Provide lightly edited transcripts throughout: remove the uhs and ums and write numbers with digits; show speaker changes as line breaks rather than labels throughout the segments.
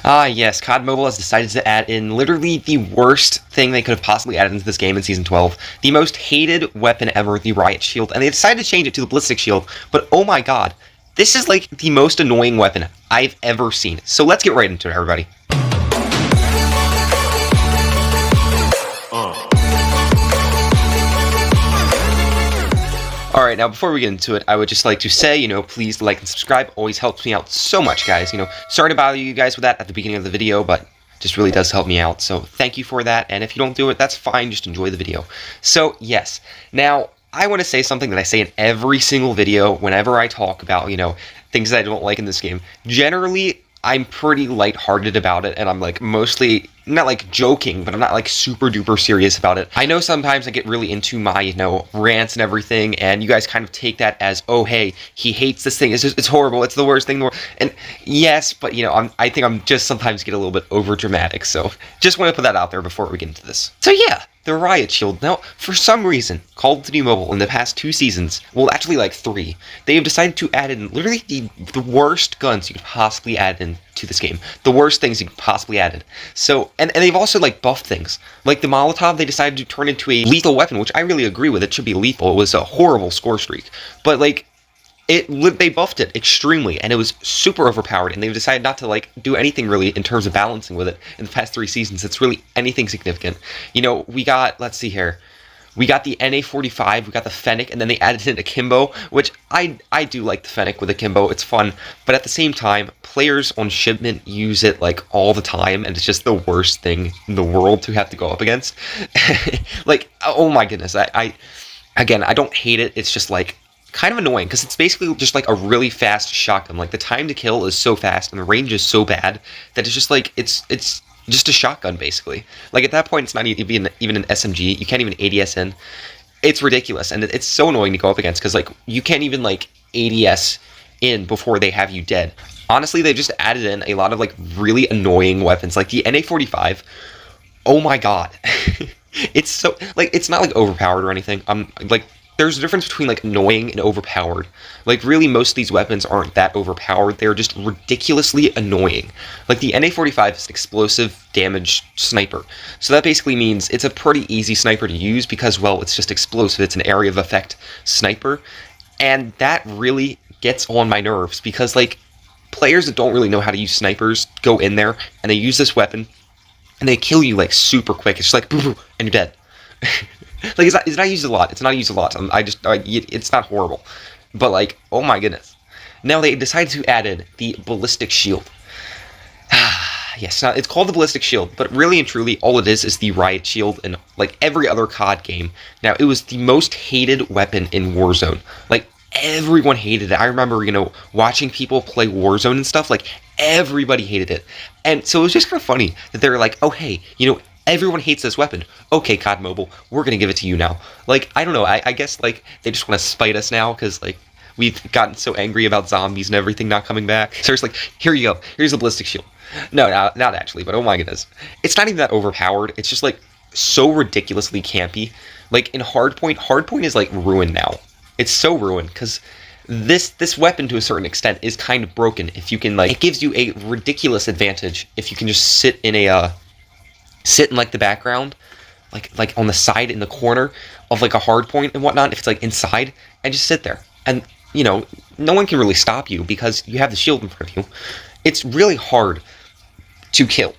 Ah, yes, COD Mobile has decided to add in literally the worst thing they could have possibly added into this game in Season 12. The most hated weapon ever, the Riot Shield, and they decided to change it to the Ballistic Shield, but oh my god, this is like the most annoying weapon I've ever seen. So let's get right into it, everybody. Alright, now before we get into it, I would just like to say, please like and subscribe. Always helps me out so much, guys. Sorry to bother you guys with that at the beginning of the video, but just really does help me out. So thank you for that, and if you don't do it, that's fine. Just enjoy the video. So, yes. Now, I want to say something that I say in every single video whenever I talk about, things that I don't like in this game. Generally, I'm pretty lighthearted about it, and I'm like mostly not like joking, but I'm not like super duper serious about it. I know sometimes I get really into my rants and everything, and you guys kind of take that as, oh hey, he hates this thing, it's horrible, it's the worst thing in the world. And yes, but I think I'm just sometimes get a little bit over dramatic, so just want to put that out there before we get into this. So yeah, the Riot Shield. Now, for some reason, Call of Duty Mobile in the past 2 seasons, well actually like 3, they have decided to add in literally the worst guns you could possibly add in to this game. The worst things you could possibly add in. So, and they've also like buffed things. Like the Molotov, they decided to turn into a lethal weapon, which I really agree with. It should be lethal. It was a horrible score streak. But like, they buffed it extremely, and it was super overpowered, and they've decided not to like do anything really in terms of balancing with it in the past 3 seasons. It's really anything significant. We got, let's see here, we got the NA45, we got the Fennec, and then they added in Akimbo, which I do like the Fennec with Akimbo. It's fun, but at the same time, players on shipment use it like all the time, and it's just the worst thing in the world to have to go up against. Like, oh my goodness, again, I don't hate it. It's just like kind of annoying because it's basically just like a really fast shotgun. Like the time to kill is so fast and the range is so bad that it's just like it's just a shotgun basically. Like at that point, it's not even an SMG. You can't even ADS in. It's ridiculous, and it's so annoying to go up against because like you can't even like ADS in before they have you dead. Honestly, they've just added in a lot of like really annoying weapons, like the NA45. Oh my god, it's so like it's not like overpowered or anything. Like, there's a difference between like annoying and overpowered. Like really, most of these weapons aren't that overpowered. They're just ridiculously annoying. Like the NA45 is an explosive damage sniper. So that basically means it's a pretty easy sniper to use because, well, it's just explosive. It's an area of effect sniper. And that really gets on my nerves because like players that don't really know how to use snipers go in there and they use this weapon and they kill you like super quick. It's just like boo, and you're dead. Like it's not used a lot. It's not used a lot. It's not horrible, but like, oh my goodness. Now they decided to add in the Ballistic Shield. Yes, now it's called the Ballistic Shield, but really and truly, all it is the Riot Shield in like every other COD game. Now it was the most hated weapon in Warzone. Like everyone hated it. I remember, watching people play Warzone and stuff. Like everybody hated it, and so it was just kind of funny that they were like, oh hey, everyone hates this weapon. Okay, COD Mobile, we're gonna give it to you now. Like, I don't know, I guess, like, they just want to spite us now, because, like, we've gotten so angry about zombies and everything not coming back. So it's like, here you go, here's the Ballistic Shield. No, not actually, but oh my goodness. It's not even that overpowered, it's just, like, so ridiculously campy. Like, in Hardpoint is, like, ruined now. It's so ruined, because this weapon, to a certain extent, is kind of broken. If you can, like, it gives you a ridiculous advantage if you can just sit in like the background, like on the side in the corner of like a hard point and whatnot, if it's like inside, and just sit there, and no one can really stop you because you have the shield in front of you. It's really hard to kill.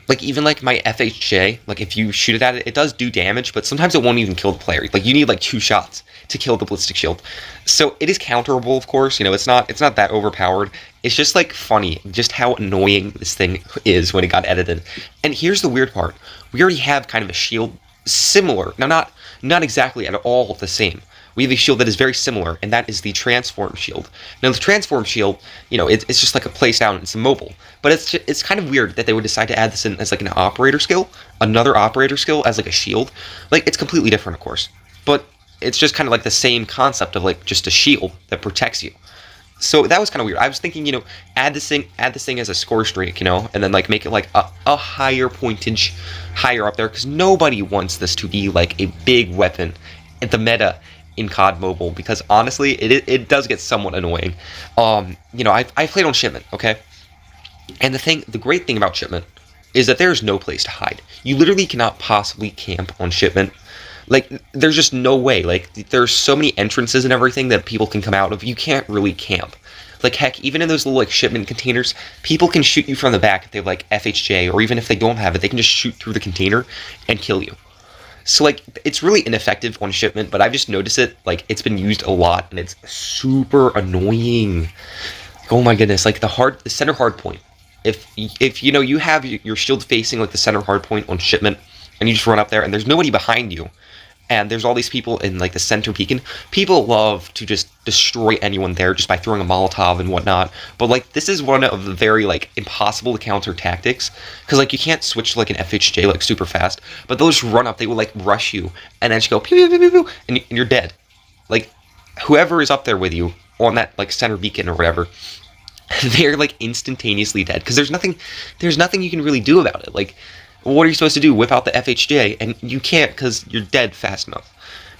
Like even like my FHJ, like if you shoot it at it, it does do damage, but sometimes it won't even kill the player. Like you need like 2 shots to kill the Ballistic Shield. So it is counterable, of course. It's not that overpowered. It's just like funny just how annoying this thing is when it got edited. And here's the weird part: we already have kind of a shield similar. Now not exactly at all the same. We have a shield that is very similar, and that is the Transform Shield. Now, the Transform Shield, it's just like a PLAYSTYLE, it's a mobile. But it's kind of weird that they would decide to add this in as like an operator skill, another operator skill as like a shield. Like, it's completely different, of course. But it's just kind of like the same concept of like just a shield that protects you. So that was kind of weird. I was thinking, add this thing as a score streak, and then like make it like a higher pointage, higher up there, because nobody wants this to be like a big weapon at the meta in COD Mobile, because honestly, it does get somewhat annoying. I've played on shipment, okay? And the great thing about shipment is that there's no place to hide. You literally cannot possibly camp on shipment. Like, there's just no way. Like, there's so many entrances and everything that people can come out of. You can't really camp. Like, heck, even in those little, like, shipment containers, people can shoot you from the back if they have, like, FHJ, or even if they don't have it, they can just shoot through the container and kill you. So, like, it's really ineffective on shipment, but I've just noticed it. Like, it's been used a lot, and it's super annoying. Oh my goodness, like, the center hard point. If you know, you have your shield facing, like, the center hard point on shipment, and you just run up there, and there's nobody behind you, and there's all these people in, like, the center beacon, people love to just destroy anyone there just by throwing a Molotov and whatnot. But, like, this is one of the very, like, impossible to counter tactics, because, like, you can't switch to, like, an FHJ, like, super fast, but they'll just run up, they will, like, rush you, and then just go pew pew pew pew, and you're dead. Like, whoever is up there with you on that, like, center beacon or whatever, they're, like, instantaneously dead, because there's nothing you can really do about it. Like, what are you supposed to do? Whip out the FHJ, and you can't because you're dead fast enough.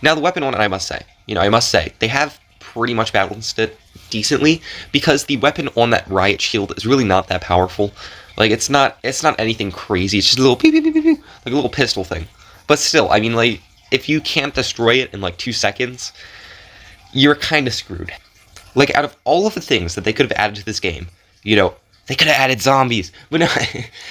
Now, the weapon on it, I must say, they have pretty much balanced it decently, because the weapon on that riot shield is really not that powerful. Like, it's not anything crazy. It's just a little pew pew pew pew pew, like a little pistol thing. But still, I mean, like, if you can't destroy it in like 2 seconds, you're kind of screwed. Like, out of all of the things that they could have added to this game, you know, they could have added zombies, but no,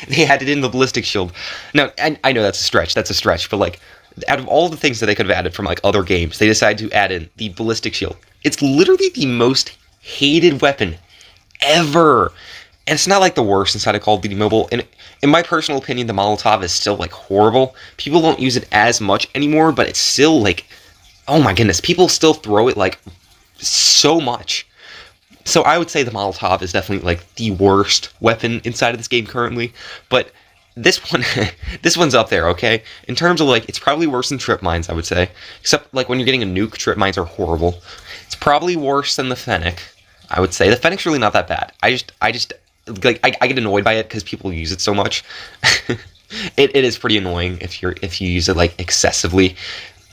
they added in the ballistic shield. Now, I know that's a stretch, but, like, out of all the things that they could have added from, like, other games, they decided to add in the ballistic shield. It's literally the most hated weapon ever. And it's not, like, the worst inside of Call of Duty Mobile. And in my personal opinion, the Molotov is still, like, horrible. People don't use it as much anymore, but it's still, like, oh my goodness, people still throw it, like, so much. So I would say the Molotov is definitely, like, the worst weapon inside of this game currently, but this one's up there, okay? In terms of, like, it's probably worse than trip mines, I would say. Except, like, when you're getting a nuke, trip mines are horrible. It's probably worse than the Fennec, I would say. The Fennec's really not that bad. I just, like, I get annoyed by it because people use it so much. It is pretty annoying if you use it, like, excessively.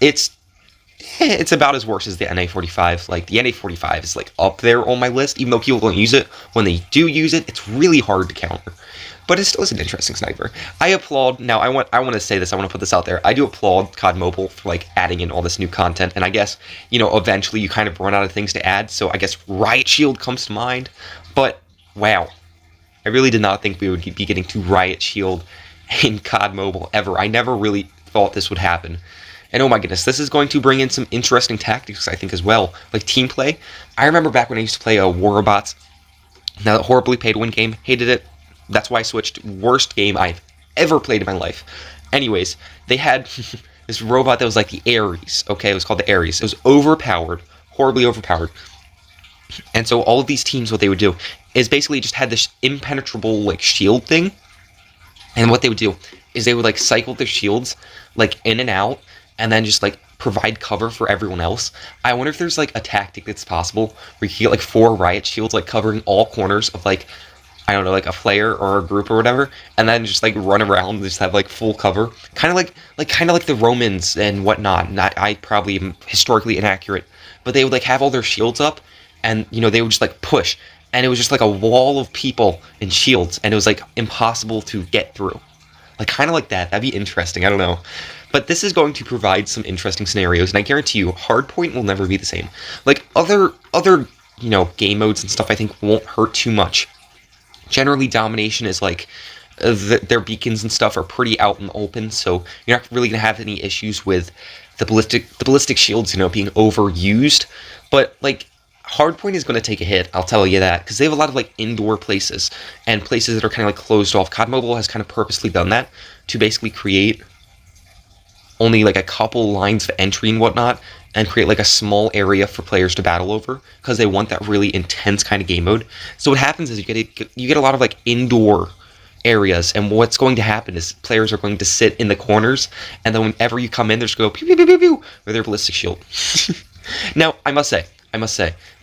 It's about as worse as the NA45. Like, the NA45 is, like, up there on my list, even though people don't use it. When they do use it, it's really hard to counter. But it still is an interesting sniper. I applaud, now I want to say this, I want to put this out there. I do applaud COD Mobile for, like, adding in all this new content, and I guess, you know, eventually you kind of run out of things to add, so I guess Riot Shield comes to mind. But, wow. I really did not think we would be getting to Riot Shield in COD Mobile ever. I never really thought this would happen. And oh my goodness, this is going to bring in some interesting tactics, I think, as well. Like team play. I remember back when I used to play War Robots. Now, that horribly pay-to-win game, hated it. That's why I switched. Worst game I've ever played in my life. Anyways, they had this robot that was like the Ares. Okay, it was called the Ares. It was overpowered, horribly overpowered. And so all of these teams, what they would do is basically just had this impenetrable, like, shield thing. And what they would do is they would, like, cycle their shields, like, in and out, and then just, like, provide cover for everyone else. I wonder if there's, like, a tactic that's possible where you can get, like, 4 riot shields, like, covering all corners of, like, I don't know, like, a player or a group or whatever, and then just, like, run around and just have, like, full cover. Kind of like the Romans and whatnot. I probably am historically inaccurate, but they would, like, have all their shields up, and, you know, they would just, like, push, and it was just, like, a wall of people and shields, and it was, like, impossible to get through. Like, kind of like that. That'd be interesting. I don't know. But this is going to provide some interesting scenarios, and I guarantee you, Hardpoint will never be the same. Like, other you know, game modes and stuff I think won't hurt too much. Generally, Domination is, like, their beacons and stuff are pretty out in the open, so you're not really going to have any issues with the ballistic shields, you know, being overused. But, like, Hardpoint is going to take a hit, I'll tell you that, because they have a lot of, like, indoor places, and places that are kind of, like, closed off. COD Mobile has kind of purposely done that to basically create only, like, a couple lines of entry and whatnot, and create, like, a small area for players to battle over, because they want that really intense kind of game mode. So what happens is you get a lot of, like, indoor areas, and what's going to happen is players are going to sit in the corners, and then whenever you come in, they're just going to go pew pew pew pew pew with their ballistic shield. Now, I must say,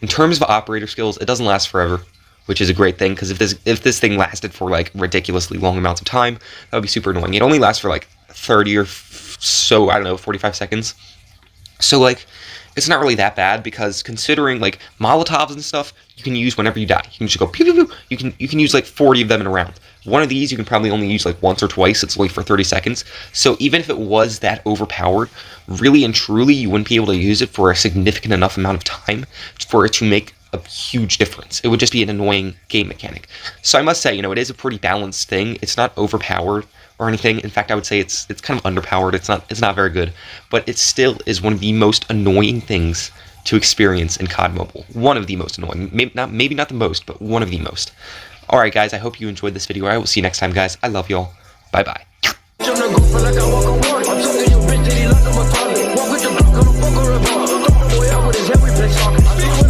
in terms of operator skills, it doesn't last forever, which is a great thing, because if this thing lasted for, like, ridiculously long amounts of time, that would be super annoying. It only lasts for, like, 30 or so, I don't know, 45 seconds. So, like, it's not really that bad, because considering like Molotovs and stuff, you can use whenever you die. You can just go pew pew pew. You can use like 40 of them in a round. One of these you can probably only use like once or twice. It's only for 30 seconds. So even if it was that overpowered, really and truly you wouldn't be able to use it for a significant enough amount of time for it to make a huge difference. It would just be an annoying game mechanic. So I must say, it is a pretty balanced thing. It's not overpowered or anything. In fact, I would say it's kind of underpowered. It's not very good, but it still is one of the most annoying things to experience in COD Mobile. One of the most annoying. Maybe not the most, but one of the most. Alright guys, I hope you enjoyed this video. I will see you next time, guys. I love y'all. Bye bye. Walk with the